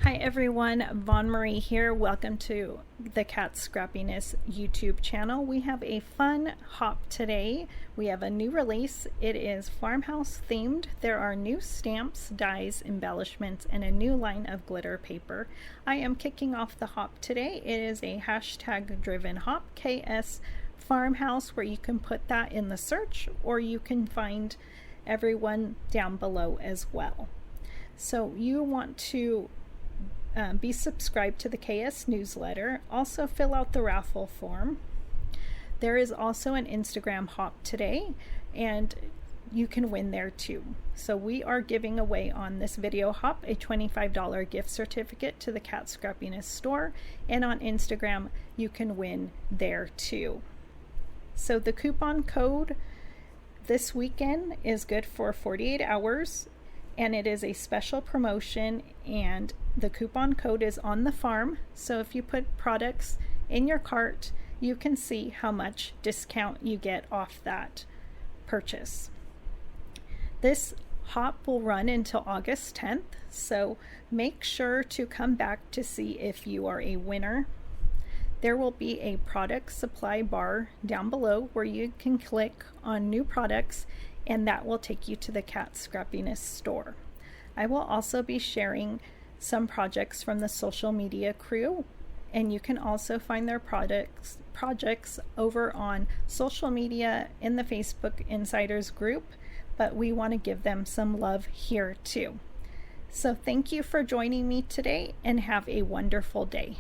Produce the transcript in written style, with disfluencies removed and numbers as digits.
Hi everyone, Vaughn Marie here. Welcome to the Kat Scrappiness YouTube channel. We have a fun hop today. We have a new release. It is Farmhouse themed. There are new stamps, dies, embellishments, and a new line of glitter paper. I am kicking off the hop today. It is a hashtag driven hop, KS Farmhouse, where you can put that in the search or you can find everyone down below as well. So you want to be subscribed to the KS newsletter. Also fill out the raffle form. There is also an Instagram hop today and you can win there too. So we are giving away on this video hop a $25 gift certificate to the Kat Scrappiness store, and on Instagram you can win there too. So the coupon code this weekend is good for 48 hours and it is a special promotion, and the coupon code is on the farm. So if you put products in your cart, you can see how much discount you get off that purchase. This hop will run until August 10th, so make sure to come back to see if you are a winner. There will be a product supply bar down below where you can click on new products, and that will take you to the Kat Scrappiness store. I will also be sharing some projects from the social media crew, and you can also find their projects over on social media in the Facebook Insiders group, but we want to give them some love here too. So thank you for joining me today and have a wonderful day.